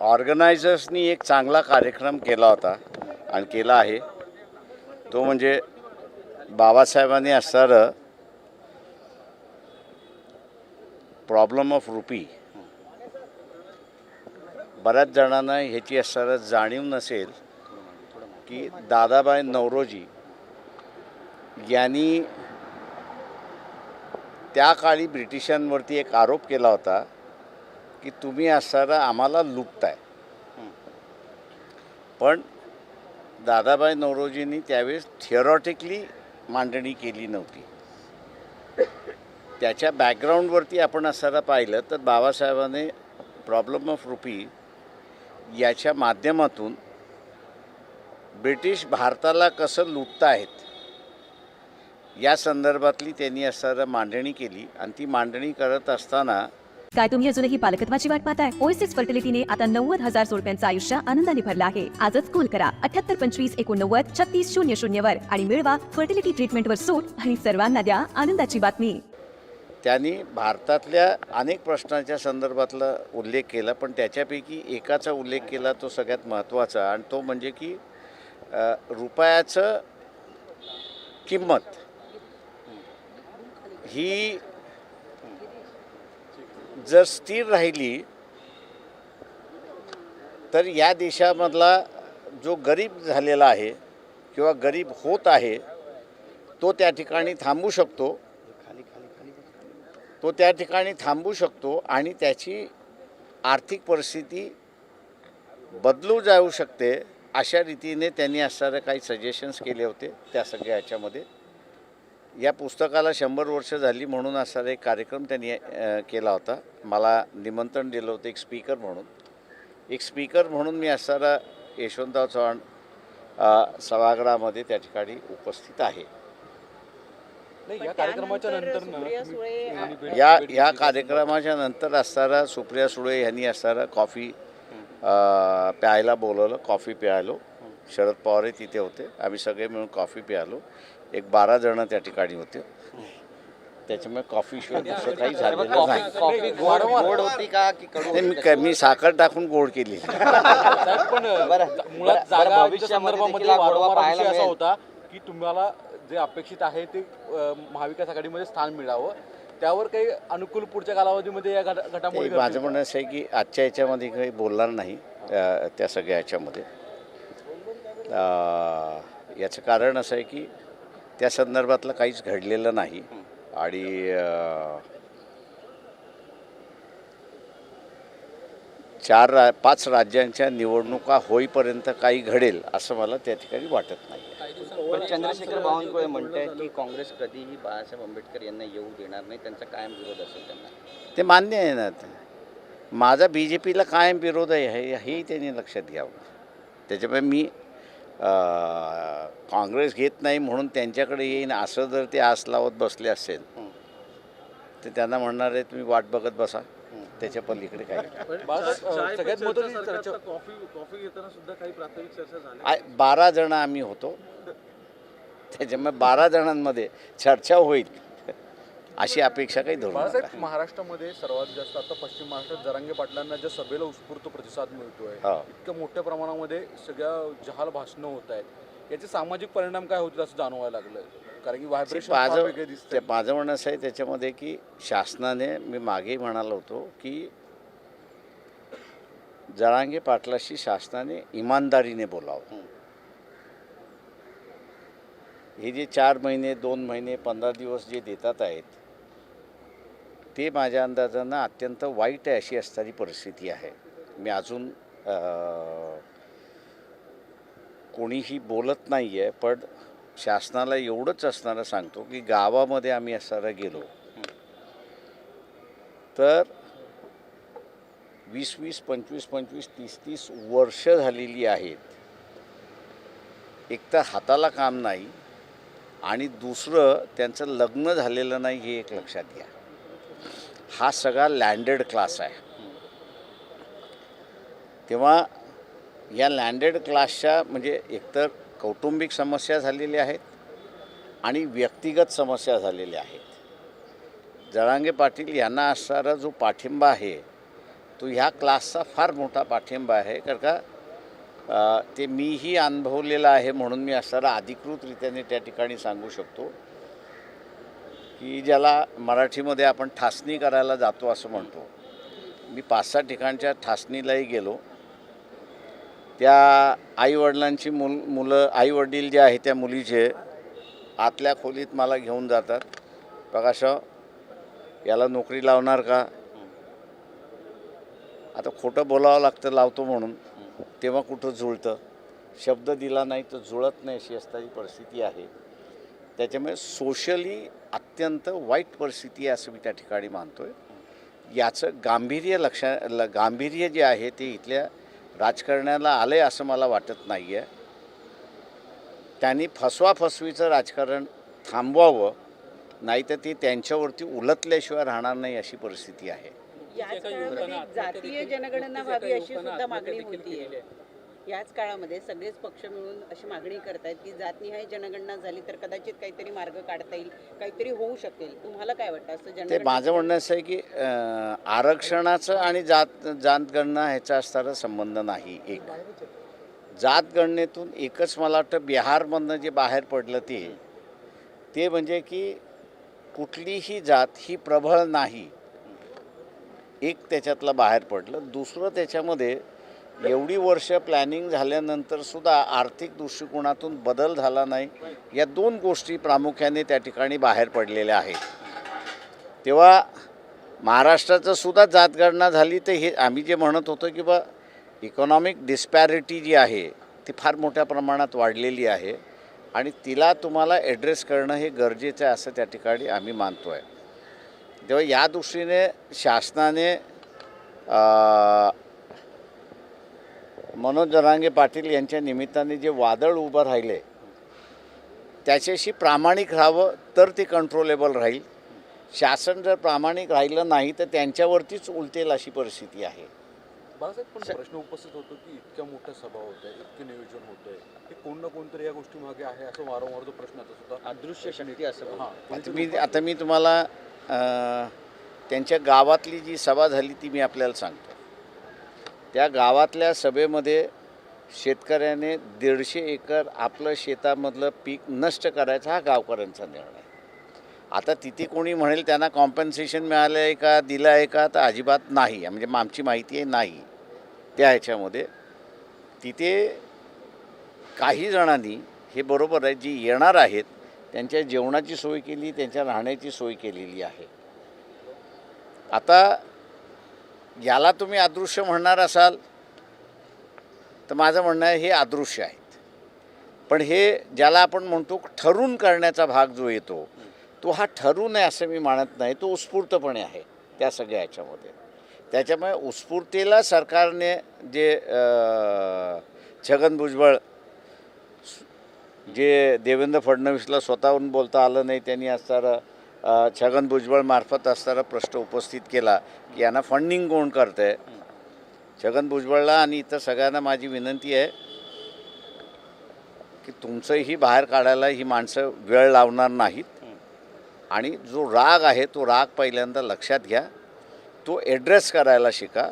ऑर्गनायझर्सनी एक चांगला कार्यक्रम केला होता आणि केला आहे. तो म्हणजे बाबासाहेबांनी असणारं प्रॉब्लेम ऑफ रुपी. बऱ्याच जणांना ह्याची असणारं जाणीव नसेल की दादाभाई नौरोजी यांनी त्या काळी ब्रिटिशांवरती एक आरोप केला होता की तुम्ही असणारं आम्हाला लुटताय. पण दादाभाई नौरोजींनी त्यावेळेस थिअरॉटिकली मांडणी केली नव्हती. त्याच्या बॅकग्राऊंडवरती आपण असताना पाहिलं तर बाबासाहेबांनी प्रॉब्लेम ऑफ रुपी याच्या माध्यमातून ब्रिटिश भारताला कसं लुटतायत या संदर्भातली त्यांनी असताना मांडणी केली. आणि ती मांडणी करत असताना काय तुम्ही अजूनही पालकत्वाची वाट पाहताय? ओएसिस फर्टिलिटीने आता 90,000 जोडप्यांचं आयुष्य आनंदाने भरलं आहे. आजच कॉल करा 7825893600 वर आणि मिळवा फर्टिलिटी ट्रीटमेंटवर सूट आणि सर्वांना द्या आनंदाची बातमी. त्यांनी भारतातल्या अनेक प्रश्नांच्या संदर्भातला उल्लेख केला, पण त्याच्यापैकी एकाचा उल्लेख केला तो सगळ्यात महत्त्वाचा, आणि तो म्हणजे की रुपयाचं किंमत ही जर स्थिर राहिली तर या देशामधला जो गरीब झालेला आहे किंवा गरीब होत आहे तो त्या ठिकाणी थांबू शकतो आणि त्याची आर्थिक परिस्थिती बदलू जाऊ शकते. अशा रीतीने त्यांनी असणारे काही सजेशन्स केले होते. त्या सगळ्या ह्याच्यामध्ये या पुस्तकाला 100 वर्ष झाली म्हणून असणारा एक कार्यक्रम त्यांनी केला होता. मला निमंत्रण दिलं होतं एक स्पीकर म्हणून मी असणारा यशवंतराव चव्हाण सभागृहामध्ये त्या ठिकाणी उपस्थित आहे. या कार्यक्रमाच्या नंतर असणारा सुप्रिया सुळे यांनी असणारा कॉफी प्यायला बोलवलं. कॉफी प्यायलो. शरद पवारही तिथे होते. आम्ही सगळे मिळून कॉफी प्यायलो. एक 12 जण त्या ठिकाणी होते. त्याच्यामुळे कॉफी शिवाय दुसरं काही झालेलं नाही. गोड होती का की कडू? मी साखर टाकून गोड केली. भविष्यामध्ये असा होता की तुम्हाला जे अपेक्षित आहे ते महाविकास आघाडीमध्ये स्थान मिळावं, त्यावर काही अनुकूल पुढच्या कालावधीमध्ये या घटामोडी. माझं म्हणणं असं आहे की आजच्या याच्यामध्ये काही बोलणार नाही त्या सगळ्या याच्यामध्ये. याचं कारण असं आहे की त्या संदर्भातलं काहीच घडलेलं नाही आणि 4-5 राज्यांच्या निवडणुका होईपर्यंत काही घडेल असं मला त्या ठिकाणी वाटत नाही. पण चंद्रशेखर बावनकुळे म्हणतायत की काँग्रेस कधीही बाळासाहेब आंबेडकर यांना येऊ देणार नाही, त्यांचा कायम विरोध असेल त्यांना. ते मान्य आहे ना. माझा BJPला कायम विरोध आहे हेही त्यांनी लक्षात घ्यावं. त्याच्यामुळे मी काँग्रेस घेत नाही म्हणून त्यांच्याकडे येईन असं जर ते आस लावत बसले असेल तर त्यांना म्हणणार आहे तुम्ही वाट बघत बसा. त्याच्या पलीकडे काय. सगळ्यात महत्त्वाची चर्चा कॉफी घेताना सुद्धा काही प्राथमिक चर्चा झाली. 12 जण आम्ही होतो. त्याच्यामुळे 12 जणांमध्ये चर्चा होईल अशी अपेक्षा काही धरू नका. महाराष्ट्रामध्ये सर्वात जास्त आता पश्चिम महाराष्ट्रात जरांगे पाटलांना ज्या सभेला उत्स्फूर्त प्रतिसाद मिळतोय, इतक्या मोठ्या प्रमाणामध्ये सगळ्या जहाल भाषणं होत आहेत, याचे सामाजिक परिणाम काय होतील असं जाणवायला लागलं. कारण की व्हायब्रेशन माझं म्हणणं असं आहे त्याच्यामध्ये की शासनाने, मी मागेही म्हणालो होतो की जरांगे पाटलाशी शासनाने इमानदारीने बोलावं. हे जे 4 महिने 2 महिने 15 दिवस जे देतात आहेत ते माझ्या अंदाजानं अत्यंत वाईट आहे अशी असणारी परिस्थिती आहे. मी अजून कोणीही बोलत नाही आहे, पण शासनाला एवढंच असणारं सांगतो की गावामध्ये आम्ही असणारा गेलो तर 20-20, 25-25, 30-30 वर्ष झालेली आहेत. एक तर हाताला काम नाही आणि दुसरं त्यांचं लग्न झालेलं नाही हे एक लक्षात घ्या. हा सगळा लँडेड क्लास आहे. तेव्हा या लँडेड क्लासच्या म्हणजे एकतर कौटुंबिक समस्या झालेल्या आहेत आणि व्यक्तिगत समस्या झालेल्या आहेत. जरांगे पाटील यांना असणारा जो पाठिंबा आहे तो ह्या क्लासचा फार मोठा पाठिंबा आहे. कारण का ते मीही अनुभवलेलं आहे म्हणून मी असताना अधिकृतरित्याने त्या ठिकाणी सांगू शकतो की ज्याला मराठीमध्ये आपण ठासणी करायला जातो असं म्हणतो. मी 5-6 ठिकाणच्या ठासणीलाही गेलो. त्या आईवडिलांची मुलं आईवडील जे आहे त्या मुलीचे आतल्या खोलीत मला घेऊन जातात. प्रकाश याला नोकरी लावणार का? आता खोटं बोलावं लागतं लावतो म्हणून, तेव्हा कुठं जुळतं. शब्द दिला नाही तर जुळत नाही अशी असणारी परिस्थिती आहे. त्याच्यामुळे सोशली अत्यंत वाईट परिस्थिती आहे असं मी त्या ठिकाणी मानतो आहे. याचं गांभीर्य जे आहे ते इथल्या राजकारण्याला आलं आहे असं मला वाटत नाही आहे. त्यांनी फसवाफसवीचं राजकारण थांबवावं, नाही तर ते त्यांच्यावरती उलटल्याशिवाय राहणार नाही अशी परिस्थिती आहे. याच काळामध्ये जातीय जनगणना व्हावी अशी सुद्धा मागणी होतीये. याच काळामध्ये सगळेच पक्ष मिळून अशी मागणी करतायत की जातनिहाय जनगणना झाली तर कदाचित काहीतरी मार्ग काढता येईल, काहीतरी होऊ शकेल. तुम्हाला काय वाटतं असं ते जनगणना? माझं म्हणणं असं आहे की आरक्षणाचं आणि जातगणना ह्याचा असणारा संबंध नाही. एक जातगणनेतून एकच मला वाटतं बिहारमधनं जे बाहेर पडलं ते म्हणजे की कुठलीही जात ही प्रबळ नाही, एक त्याच्यातलं बाहेर पडलं. दुसरं त्याच्यामध्ये एवढी वर्ष प्लॅनिंग झाल्यानंतर सुद्धा आर्थिक दृष्टिकोनातून बदल झाला नाही. या 2 गोष्टी प्रामुख्याने त्या ठिकाणी बाहेर पडलेल्या आहेत. तेव्हा महाराष्ट्राचं सुद्धा जातगणना झाली तर हे आम्ही जे म्हणत होतो की बा इकॉनॉमिक डिस्पॅरिटी जी आहे ती फार मोठ्या प्रमाणात वाढलेली आहे आणि तिला तुम्हाला ॲड्रेस करणं हे गरजेचं आहे असं त्या ठिकाणी आम्ही मानतो आहे. तेव्हा या दृष्टीने शासनाने मनोज जरांगे पाटील यांच्या निमित्ताने जे वादळ उभं राहिले त्याच्याशी प्रामाणिक राहावं तर ते कंट्रोलेबल राहील. शासन जर प्रामाणिक राहिलं नाही तर त्यांच्यावरतीच उलटेल अशी परिस्थिती आहे. बाळासाहेब, पण प्रश्न उपस्थित होतो की इतक्या मोठ्या सभा होत आहे, इतके नियोजन होतं आहे, हे कोण ना कोणतरी या गोष्टी मागे आहे असं वारंवार जो प्रश्न येतो सुद्धा अदृश्य शक्ती असं. आता मी तुम्हाला त्यांच्या गावातली जी सभा झाली ती मी आपल्याला सांगतो. त्या गावातल्या सभेमध्ये शेतकऱ्याने 150 एकर आपलं शेतामधलं पीक नष्ट करायचा हा गावकऱ्यांचा निर्णय. आता तिथे कोणी म्हणेल त्यांना कॉम्पन्सेशन मिळालं आहे का, दिलं आहे का, तर अजिबात नाही. म्हणजे आमची माहिती आहे नाही. त्या ह्याच्यामध्ये तिथे काही जणांनी हे बरोबर आहे जी येणार आहेत त्यांच्या जेवणाची सोय केली, त्यांच्या राहण्याची सोय केलेली आहे. आता याला तुम्ही अदृश्य म्हणणार असाल तर माझं म्हणणं आहे हे अदृश्य आहेत. पण हे ज्याला आपण म्हणतो ठरून करण्याचा भाग जो येतो तो हा ठरून आहे असं मी मानत नाही. तो उत्स्फूर्तपणे आहे त्या सगळ्या ह्याच्यामध्ये. त्याच्यामुळे उत्स्फूर्तेला सरकारने जे छगन भुजबळ जे देवेंद्र फडणवीसला स्वतःहून बोलता आलं नाही त्यांनी असणारा छगन भुजबळ मार्फत असणारा प्रश्न उपस्थित केला की यांना फंडिंग कोण करतं आहे. छगन भुजबळला आणि इतर सगळ्यांना माझी विनंती आहे की तुमचंही बाहेर काढायला ही माणसं वेळ लावणार नाहीत. आणि जो राग आहे तो राग पहिल्यांदा लक्षात घ्या, तो ॲड्रेस करायला शिका.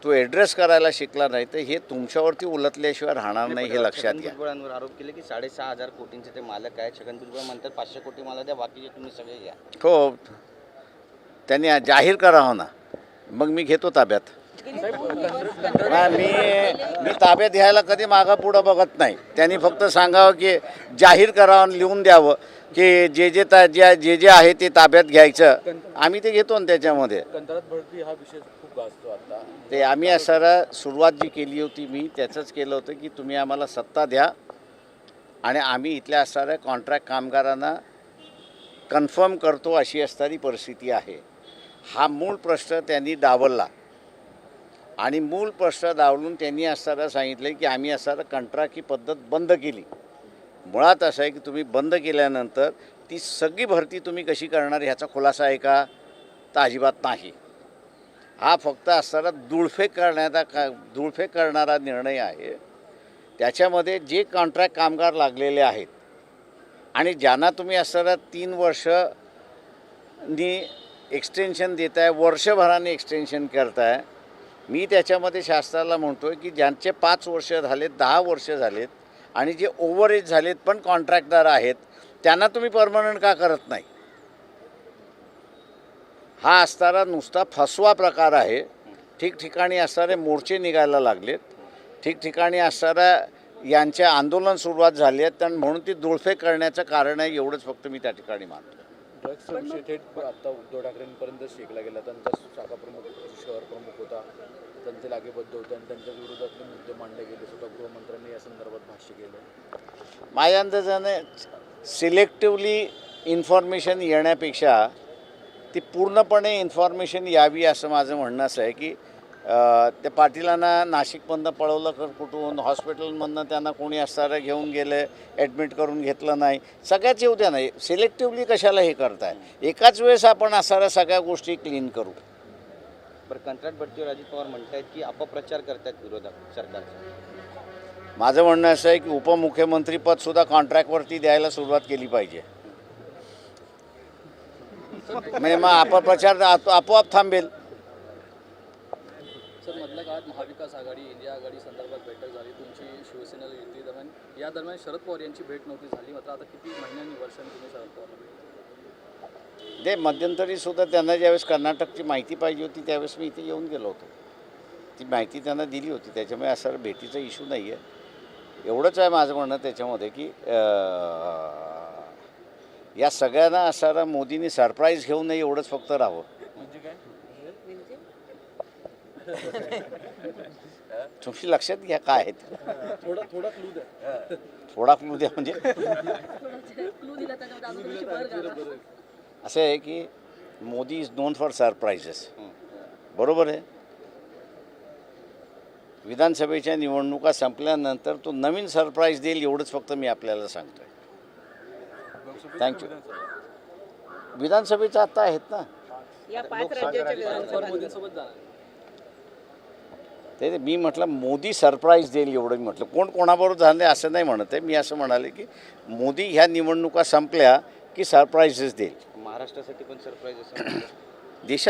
तो ॲड्रेस करायला शिकला नाही तर हे तुमच्यावरती उलटल्याशिवाय राहणार नाही हे लक्षात घ्या. भुजबळांवर आरोप केले की 6,500 कोटींचे ते मालक आहे. छगन भुजबळ म्हणतात 500 कोटी मला द्या, बाकीचे तुम्ही सगळे घ्या. हो, त्यांनी जाहीर करावं ना, मग मी घेतो ताब्यात. मी ताब्यात घ्यायला कधी मागं पुढं बघत नाही. त्यांनी फक्त सांगावं की जाहीर करावं, लिहून द्यावं की जे जे आहे ते ताब्यात घ्यायचं. आम्ही ते घेतो ना त्याच्यामध्ये. कंत्राट भरती हा विषय खूप गाजतो आता. ते आम्ही असणारा सुरुवात जी केली होती मी त्याचंच केलं होतं की तुम्ही आम्हाला सत्ता द्या आणि आम्ही इथल्या असणाऱ्या कॉन्ट्रॅक्ट कामगारांना कन्फर्म करतो अशी असणारी परिस्थिती आहे. हा मूळ प्रश्न त्यांनी डावलला आणि मूळ प्रश्न डावलून त्यांनी असणारा सांगितलं की आम्ही असणारा कंत्राटी पद्धत बंद केली. मुळात असं आहे की तुम्ही बंद केल्यानंतर ती सगळी भरती तुम्ही कशी करणार ह्याचा खुलासा आहे का, तर अजिबात नाही. हा फक्त असणारा दुळफेक करणारा निर्णय आहे. त्याच्यामध्ये जे कॉन्ट्रॅक्ट कामगार लागलेले आहेत आणि ज्यांना तुम्ही असणारा 3 वर्षांनी एक्सटेन्शन देत आहे, वर्षभराने एक्सटेन्शन करत आहे. मी त्याच्यामध्ये शास्त्राला म्हणतो आहे की ज्यांचे 5 वर्ष झालेत, 10 वर्ष झालेत आणि जे ओव्हरेज झालेत पण कॉन्ट्रॅक्टदार आहेत, त्यांना तुम्ही परमनंट का करत नाही? हा असणारा नुसता फसवा प्रकार आहे. ठिकठिकाणी असणारे मोर्चे निघायला लागलेत, ठिकठिकाणी असणारा यांचे आंदोलन सुरुवात झाली आहेत, आणि म्हणून ती दुळफेक करण्याचं कारण आहे, एवढंच फक्त मी त्या ठिकाणी मानतो. ड्रग्सचा विषय थेट आता उद्धव ठाकरेंपर्यंत शेकला गेला. त्यांचा शाखा प्रमुख, शहर प्रमुख होता, त्यांचे लागेबद्ध होते आणि त्यांच्या विरोधातले मुद्दे मांडले गेले. सुद्धा गृहमंत्र्यांनी या संदर्भात भाष्य केलं. माझ्या अंदाजाने सिलेक्टिव्हली इन्फॉर्मेशन येण्यापेक्षा ती पूर्णपणे इन्फॉर्मेशन यावी असं माझं म्हणणं असं आहे की त्या पाटीलांना नाशिकमधनं पळवलं तर कुठून, हॉस्पिटलमधनं त्यांना कोणी असणारं घेऊन गेलं, ॲडमिट करून घेतलं नाही, सगळ्याच येऊ द्या. नाही, सिलेक्टिव्हली कशाला हे करताय? एकाच वेळेस आपण असणाऱ्या सगळ्या गोष्टी क्लीन करू. बरं, कंत्राट भरतीवर अजित पवार म्हणतायत की अपप्रचार करतायत विरोधक सरकारचा. माझं म्हणणं असं आहे की उपमुख्यमंत्रीपदसुद्धा कॉन्ट्रॅक्टवरती द्यायला सुरुवात केली पाहिजे. म्हणजे मग अपप्रचार आपोआप थांबेल. सर, मधल्या काळात महाविकास आघाडी, इंडिया आघाडी संदर्भात बैठक झाली तुमची शिवसेनेला युती दरम्यान. या दरम्यान शरद पवार यांची भेट नव्हती झाली, मात्र आता किती महिन्यांनी, वर्षांनी तुम्ही शरद पवार ते मध्यंतरीसुद्धा त्यांना ज्यावेळेस कर्नाटकची माहिती पाहिजे होती त्यावेळेस मी इथे येऊन गेलो होतो. ती माहिती त्यांना दिली होती, त्याच्यामुळे असं भेटीचा इश्यू नाही आहे. एवढंच आहे माझं म्हणणं त्याच्यामध्ये की या सगळ्यांना असणारा मोदींनी सरप्राईज घेऊ नये, एवढंच फक्त राहावं. तुम्ही लक्षात घ्या काय आहेत. थोडा क्लू द्या म्हणजे असं आहे की Modi is non for surprises. बरोबर आहे. विधानसभेच्या निवडणुका संपल्यानंतर तो नवीन सरप्राईज देईल, एवढंच फक्त मी आपल्याला सांगतोय. थँक्यू. विधानसभेचं आता आहेत ना, या 5 राज्याच्या विधानसभा मोदींसोबत जाणार. ते मी म्हटलं मोदी सरप्राईज देईल एवढं मी म्हटलं. कोण कोणाबरोबर झाले असं नाही म्हणत आहे मी. असं म्हणाले की मोदी ह्या निवडणुका संपल्या की सरप्राईजेस देईल. महाराष्ट्रासाठी पण सरप्राईज असं देशात